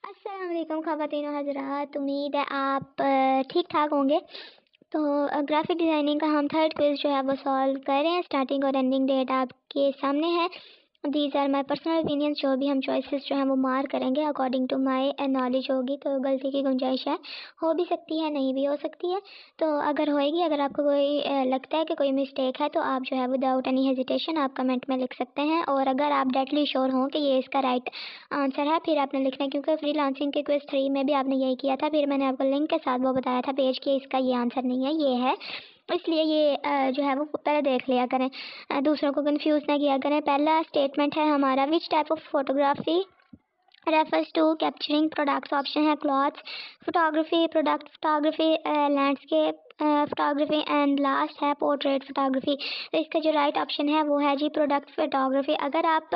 अस्सलाम वालेकुम ख़वातीन व हज़रात, उम्मीद है आप ठीक ठाक होंगे। तो ग्राफिक डिज़ाइनिंग का हम थर्ड क्विज़ जो है वो सॉल्व कर रहे हैं। स्टार्टिंग और एंडिंग डेट आपके सामने है। These are my personal opinions. जो भी हम चॉइसेस जो है वो मार्क करेंगे अकॉर्डिंग टू माई नॉलेज होगी, तो गलती की गुंजाइश है, हो भी सकती है, नहीं भी हो सकती है। तो अगर होएगी, अगर आपको कोई लगता है कि कोई मिस्टेक है, तो आप जो है विदाउट एनी हेजिटेशन आप कमेंट में लिख सकते हैं। और अगर आप डेटली श्योर हों कि ये इसका राइट आंसर है, फिर आपने लिखना है, क्योंकि फ्रीलांसिंग के क्विज 3 में भी आपने यही किया था। फिर मैंने आपको लिंक के साथ वो बताया था पेज कि इसका ये आंसर नहीं है, ये है। इसलिए ये जो है वो पहले देख लिया करें, दूसरों को कंफ्यूज ना किया करें। पहला स्टेटमेंट है हमारा, which type of photography refers to capturing products. Option है clothes photography, product photography, landscape photography and last है पोर्ट्रेट फोटोग्राफी। तो इसका जो राइट ऑप्शन है वो है जी प्रोडक्ट फोटोग्राफी। अगर आप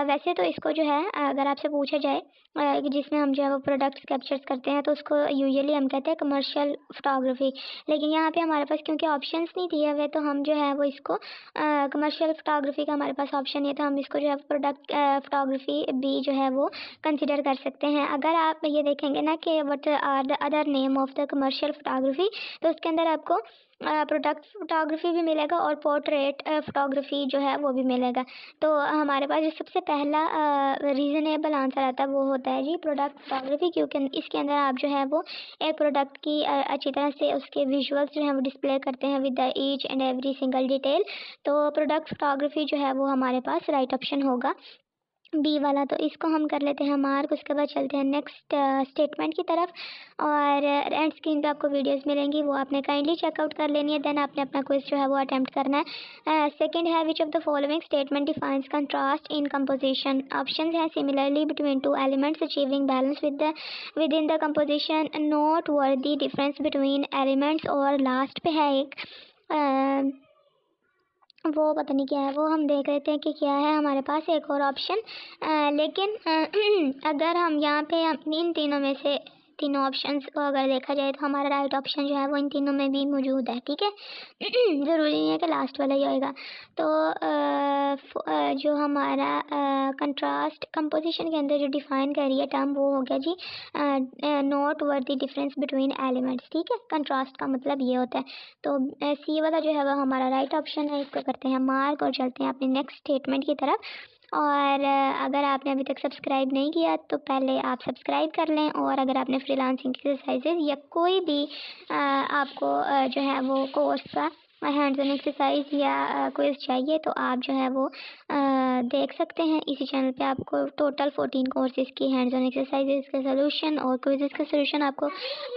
वैसे तो इसको जो है अगर आपसे पूछा जाए कि जिसमें हम जो है वो प्रोडक्ट्स कैप्चर्स करते हैं, तो उसको यूजुअली हम कहते हैं कमर्शियल फोटोग्राफी। लेकिन यहाँ पे हमारे पास क्योंकि ऑप्शंस नहीं दिए हुए, तो हम जो है वो इसको कमर्शियल फोटोग्राफी का हमारे पास ऑप्शन नहीं है, तो हम इसको जो है प्रोडक्ट फोटोग्राफी भी जो है वो कंसिडर कर सकते हैं। अगर आप ये देखेंगे ना कि what are the other name of the commercial photography, तो उसके अंदर आपको प्रोडक्ट फोटोग्राफी भी मिलेगा और पोर्ट्रेट फोटोग्राफी जो है वो भी मिलेगा। तो हमारे पास जो सबसे पहला रीज़नेबल आंसर आता है वो होता है जी प्रोडक्ट फोटोग्राफी, क्योंकि इसके अंदर आप जो है वो एक प्रोडक्ट की अच्छी तरह से उसके विजुअल्स जो है वो डिस्प्ले करते हैं with the each and every single detail. तो प्रोडक्ट फोटोग्राफी जो है वो हमारे पास राइट ऑप्शन होगा, बी वाला। तो इसको हम कर लेते हैं मार्क। उसके बाद चलते हैं नेक्स्ट स्टेटमेंट की तरफ। और एंड स्क्रीन पे आपको वीडियोस मिलेंगी, वो आपने काइंडली चेकआउट कर लेनी है। देन आपने अपना क्विज जो है वो अटेम्प्ट करना है। सेकंड है, which of the following statement defines contrast in composition. Option है, similarly between two elements achieving balance within the composition, noteworthy difference between elements. और लास्ट पे है एक वो पता नहीं क्या है, वो हम देख लेते हैं कि क्या है हमारे पास एक और ऑप्शन। लेकिन अगर हम यहाँ पे इन तीनों में से तीनों ऑप्शंस को अगर देखा जाए, तो हमारा राइट ऑप्शन जो है वो इन तीनों में भी मौजूद है। ठीक है, ज़रूरी नहीं है कि लास्ट वाला ही होएगा। तो जो हमारा कंट्रास्ट कंपोजिशन के अंदर जो डिफाइन कर रही है टर्म, वो हो गया जी नोट वर्दी डिफरेंस बिटवीन एलिमेंट्स। ठीक है, कंट्रास्ट का मतलब ये होता है। तो सी वाला जो है वो हमारा राइट ऑप्शन है। इसको करते हैं मार्क और चलते हैं अपने नेक्स्ट स्टेटमेंट की तरफ। और अगर आपने अभी तक सब्सक्राइब नहीं किया, तो पहले आप सब्सक्राइब कर लें। और अगर आपने फ्रीलांसिंग एक्सरसाइजेज या कोई भी आपको जो है वो कोर्स का हैंड्स ऑन एक्सरसाइज या क्विज चाहिए, तो आप जो है वो देख सकते हैं। इसी चैनल पे आपको टोटल 14 कोर्सेज की हैंड्स ऑन एक्सरसाइजेज का सोल्यूशन और क्विजेज का सोल्यूशन आपको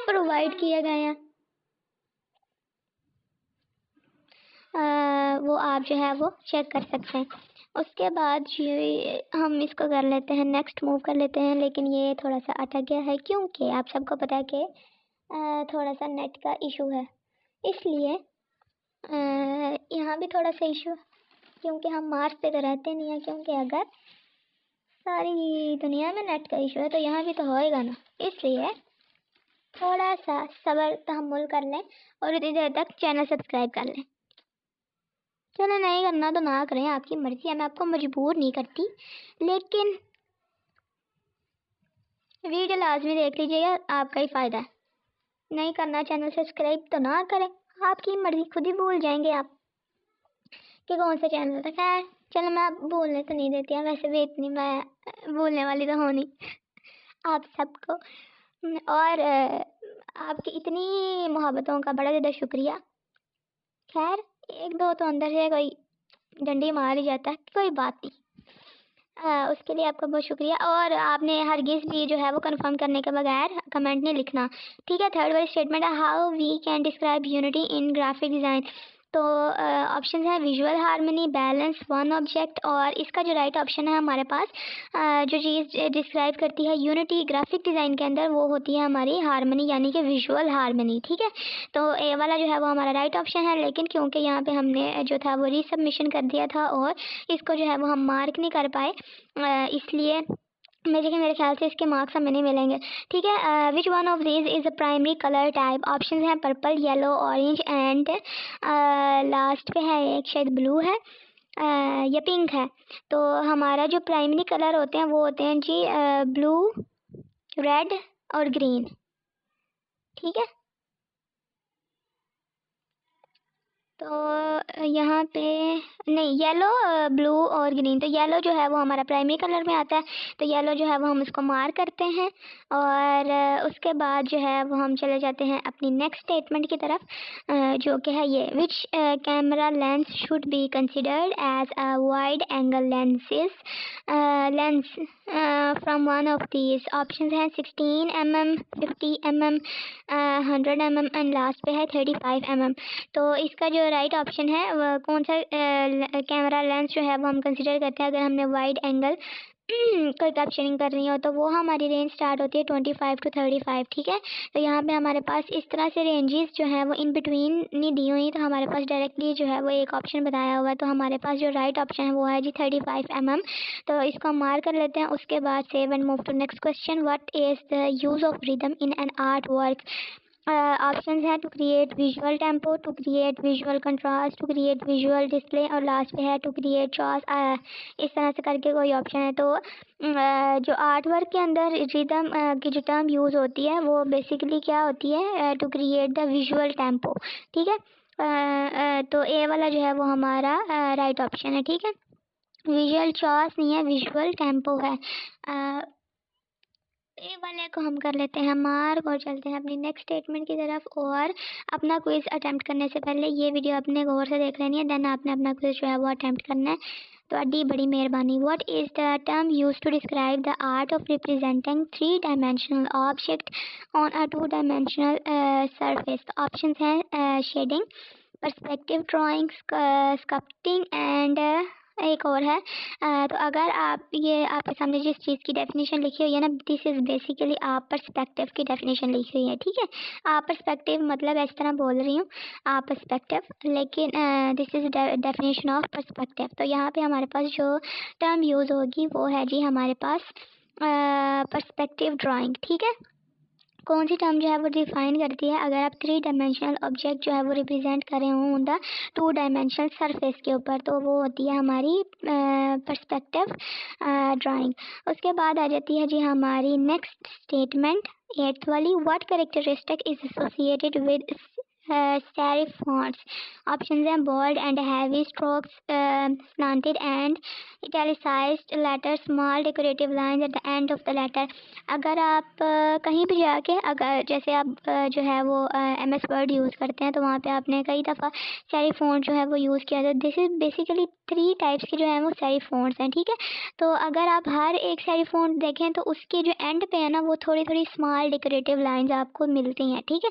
प्रोवाइड किए गए हैं। वो आप जो है वो चेक कर सकते हैं। उसके बाद ये हम इसको कर लेते हैं, नेक्स्ट मूव कर लेते हैं। लेकिन ये थोड़ा सा अटक गया है, क्योंकि आप सबको पता है कि थोड़ा सा नेट का इशू है, इसलिए यहाँ भी थोड़ा सा इशू है, क्योंकि हम मार्स पे तो रहते नहीं हैं। क्योंकि अगर सारी दुनिया में नेट का इशू है, तो यहाँ भी तो होएगा ना। इसलिए थोड़ा सा सब्र तहम्मुल कर लें और इतनी देर तक चैनल सब्सक्राइब कर लें। चलो, नहीं करना तो ना करें, आपकी मर्जी है, मैं आपको मजबूर नहीं करती। लेकिन वीडियो लाजमी देख लीजिएगा, आपका ही फ़ायदा है। नहीं करना चैनल सब्सक्राइब तो ना करें, आपकी मर्जी, खुद ही भूल जाएंगे आप कि कौन सा चैनल था। खैर चलो, मैं भूलने तो नहीं देती हूँ, वैसे भी इतनी मैं भूलने वाली तो हो नहीं आप सबको। और आपकी इतनी मोहब्बतों का बड़ा ज़्यादा शुक्रिया। खैर एक दो तो अंदर से कोई डंडी मार ही जाता है, कोई बात नहीं। उसके लिए आपका बहुत शुक्रिया। और आपने हरगिज़ भी जो है वो कंफर्म करने के बगैर कमेंट नहीं लिखना। ठीक है, थर्ड वाली स्टेटमेंट है, how we can describe unity in graphic design. तो ऑप्शन है visual harmony, balance, one object. और इसका जो राइट ऑप्शन है हमारे पास जो चीज़ डिस्क्राइब करती है यूनिटी ग्राफिक डिज़ाइन के अंदर, वो होती है हमारी हारमोनी, यानी कि विजुअल हारमोनी। ठीक है, तो ए वाला जो है वो हमारा राइट ऑप्शन है। लेकिन क्योंकि यहाँ पे हमने जो था वो रीसबमिशन कर दिया था और इसको जो है वो हम मार्क नहीं कर पाए, इसलिए मेरे ख्याल से इसके मार्क्स हमें नहीं मिलेंगे। ठीक है, which one of these is a primary colour type. Option हैं purple, yellow, orange and last पे है एक शायद ब्लू है या पिंक है। तो हमारा जो प्राइमरी कलर होते हैं वो होते हैं जी ब्लू, रेड और ग्रीन, ठीक है। तो यहाँ पे नहीं, येलो ब्लू और ग्रीन, तो येलो जो है वो हमारा प्राइमरी कलर में आता है, तो येलो जो है वो हम उसको मार्क करते हैं। और उसके बाद जो है वो हम चले जाते हैं अपनी नेक्स्ट स्टेटमेंट की तरफ, जो कि है ये, which camera lens should be considered as a wide angle lens from one of these option हैं 16 mm, 50 mm, 100 mm and last पे है 35 mm। तो इसका जो राइट ऑप्शन है वो कौन सा कैमरा लेंस जो है वो हम कंसिडर करते हैं अगर हमने वाइड एंगल कोई कैप्चरिंग कर रही हो, तो वो हमारी रेंज स्टार्ट होती है 25 to 35, ठीक है। तो यहाँ पे हमारे पास इस तरह से रेंजेस जो है वो इन बिटवीन नहीं दी हुई, तो हमारे पास डायरेक्टली जो है वो एक ऑप्शन बताया हुआ है, तो हमारे पास जो राइट ऑप्शन है वो है जी 35 mm। तो इसको हम मार्क कर लेते हैं। उसके बाद save and move to next question, what is the use of rhythm in an artwork. Options हैं to create visual tempo, to create visual contrast, to create visual display, और लास्ट पे है to create चॉस। इस तरह से करके कोई option है। तो जो आर्ट वर्क के अंदर रिदम की जो टर्म यूज़ होती है वो बेसिकली क्या होती है, to create the visual tempo, ठीक है। तो ए वाला जो है वो हमारा राइट ऑप्शन है, ठीक है। विजुअल चॉस नहीं है, विजुअल टेम्पो है। ए वाले को हम कर लेते हैं मार्क और चलते हैं अपनी नेक्स्ट स्टेटमेंट की तरफ। और अपना क्विज अटेम्प्ट करने से पहले ये वीडियो अपने गौर से देख लेनी है, देन आपने अपना क्विज जो है वो अटेम्प्ट करना है। तो अड्डी बड़ी मेहरबानी। What is the term use to describe the art of representing 3 dimensional object on a 2 dimensional surface. Option हैं shading, perspective drawing, sculpting and एक और है। तो अगर आप ये आपके सामने जिस चीज़ की डेफिनेशन लिखी हुई है ना, दिस इज़ बेसिकली आप पर्सपेक्टिव की डेफिनेशन लिखी हुई है, ठीक है। आप पर्सपेक्टिव मतलब इस तरह बोल रही हूँ आप पर्सपेक्टिव, लेकिन this is definition of perspective. तो यहाँ पे हमारे पास जो टर्म यूज़ होगी वो है जी हमारे पास पर्सपेक्टिव ड्राइंग, ठीक है। कौन सी टर्म जो है वो डिफाइन करती है, अगर आप 3 डायमेंशनल ऑब्जेक्ट जो है वो रिप्रेजेंट कर रहे हों द 2 डायमेंशनल सरफेस के ऊपर, तो वो होती है हमारी पर्सपेक्टिव ड्राइंग। उसके बाद आ जाती है जी हमारी नेक्स्ट स्टेटमेंट, 8th वाली, what characteristic is associated with serif fonts। Option हैं bold and heavy strokes, slanted and italicized letters, small decorative lines at the end of the letter। अगर आप कहीं भी जाके अगर जैसे आप जो है वो MS वर्ड यूज़ करते हैं, तो वहाँ पे आपने कई दफ़ा serif फॉन्ट जो है वो यूज़ किया था। दिस इज़ बेसिकली 3 टाइप्स के जो है वो serif फॉन्ट्स हैं, ठीक है। तो अगर आप हर एक serif फॉन्ट देखें तो उसके जो एंड पे है ना वो थोड़ी थोड़ी स्मॉल डेकोरेटिव लाइंस आपको मिलती हैं, ठीक है।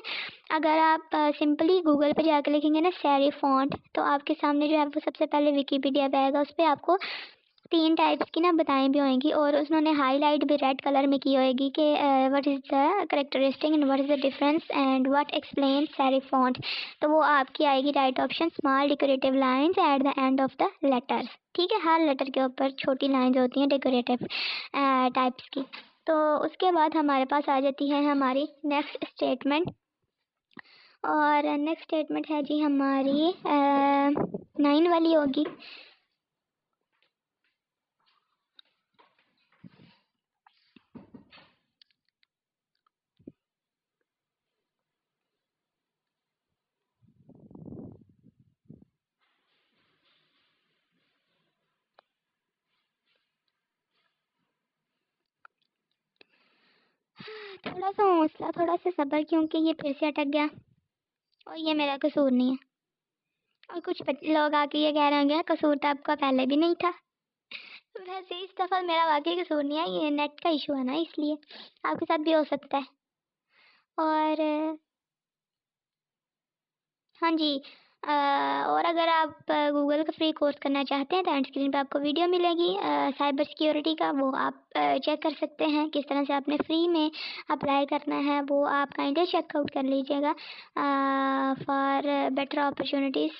अगर आप सिंपली गूगल पे जाकर लिखेंगे ना serif फॉन्ट, तो आपके सामने जो है वो सबसे पहले विकीपीडिया पे आएगा, उस पर आपको 3 टाइप्स की ना बताई भी होंगी, और उन्होंने हाईलाइट भी रेड कलर में की होएगी कि what is the characteristic and what is the difference and what explain serif font. तो वो आपकी आएगी right option, small decorative lines at the end of the letter, ठीक है। हर लेटर के ऊपर छोटी लाइंस होती हैं डेकोरेटिव टाइप्स की। तो उसके बाद हमारे पास आ जाती है हमारी नेक्स्ट स्टेटमेंट, और नेक्स्ट स्टेटमेंट है जी हमारी 9 वाली होगी। थोड़ा सा हौसला, थोड़ा सा सब्र, क्योंकि ये फिर से अटक गया और ये मेरा कसूर नहीं है। और कुछ लोग आके ये कह रहे होंगे कसूर तो आपका पहले भी नहीं था। वैसे इस दफ़ा मेरा वाकई कसूर नहीं है, ये नेट का इशू है ना, इसलिए आपके साथ भी हो सकता है। और हाँ जी, और अगर आप गूगल का फ्री कोर्स करना चाहते हैं तो एंड स्क्रीन पे आपको वीडियो मिलेगी साइबर सिक्योरिटी का, वो आप चेक कर सकते हैं किस तरह से आपने फ्री में अप्लाई करना है, वो आप काइंडली चेकआउट कर लीजिएगा फॉर बेटर अपॉर्चुनिटीज़।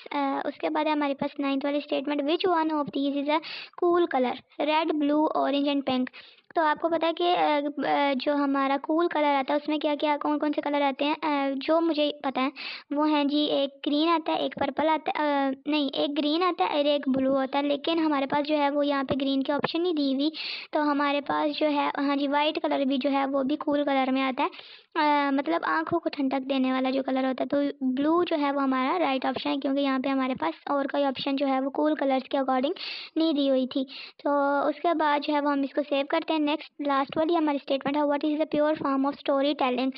उसके बाद है हमारे पास 9th वाली statement, which one of these is a cool colour, red, blue, orange and pink. तो आपको पता है कि जो हमारा कूल कलर आता है उसमें क्या क्या कौन कौन से कलर आते हैं, जो मुझे पता है वो हैं जी, एक ग्रीन आता है, एक पर्पल आता है, नहीं एक ग्रीन आता है और एक ब्लू होता है, लेकिन हमारे पास जो है वो यहाँ पे ग्रीन की ऑप्शन नहीं दी हुई। तो हमारे पास जो है, हाँ जी, वाइट कलर भी जो है वो भी कूल कलर में आता है, मतलब आंखों को ठंडक देने वाला जो कलर होता है। तो ब्लू जो है वो हमारा राइट ऑप्शन है, क्योंकि यहाँ पे हमारे पास और कोई ऑप्शन जो है वो कूल कलर्स के अकॉर्डिंग नहीं दी हुई थी। तो उसके बाद जो है वो हम इसको सेव करते हैं। नेक्स्ट लास्ट वाली हमारी स्टेटमेंट है, what is the pure form of story telling.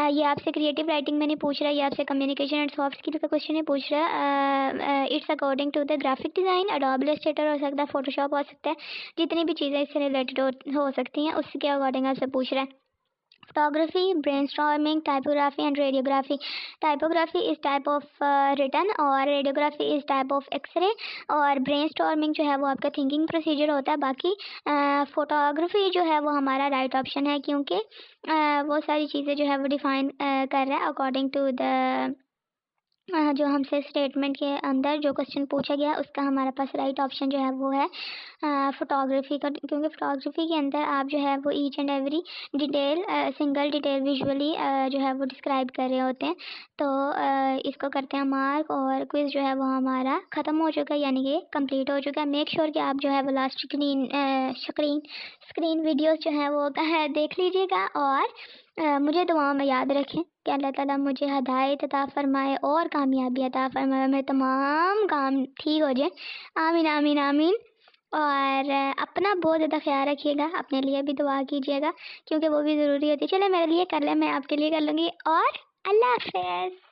ये आपसे क्रिएटिव राइटिंग में नहीं पूछ रहा है, ये आपसे कम्युनिकेशन एंड सॉफ्ट स्किल का क्वेश्चन नहीं पूछ रहा है। It's according to the graphic design, Adobe Illustrator हो सकता है, फोटोशॉप हो सकता है, जितनी भी चीज़ें इससे रिलेटेड हो सकती हैं उसके अकॉर्डिंग आपसे पूछ रहा है। photography, brainstorming, typography and radiography. Typography is type of written और radiography is type of x-ray, और brainstorming जो है वो आपका थिंकिंग प्रोसीजर होता है। बाकी फोटोग्राफी जो है वो हमारा राइट ऑप्शन है, क्योंकि वो सारी चीज़ें जो है वो डिफाइन कर रहा है अकॉर्डिंग टू द जो हमसे स्टेटमेंट के अंदर जो क्वेश्चन पूछा गया उसका हमारे पास राइट ऑप्शन जो है वो है फोटोग्राफी का, क्योंकि फोटोग्राफी के अंदर आप जो है वो each and every detail, single detail visually जो है वो डिस्क्राइब कर रहे होते हैं। तो इसको करते हैं मार्क, और क्विज़ जो है वो हमारा ख़त्म हो चुका है, यानी कि कंप्लीट हो चुका है। मेक श्योर कि आप जो है वो लास्ट स्क्रीन वीडियोस जो है वो देख लीजिएगा, और मुझे दुआओं में याद रखें कि अल्लाह ताला मुझे हिदायत अता फ़रमाए और कामयाबी अता फ़रमाए, मेरे तमाम काम ठीक हो जाए। आमीन आमीन आमीन। और अपना बहुत ज़्यादा ख्याल रखिएगा, अपने लिए भी दुआ कीजिएगा, क्योंकि वो भी ज़रूरी होती है। चले मेरे लिए कर ले, मैं आपके लिए कर लूँगी, और अल्लाह हाफ़िज़।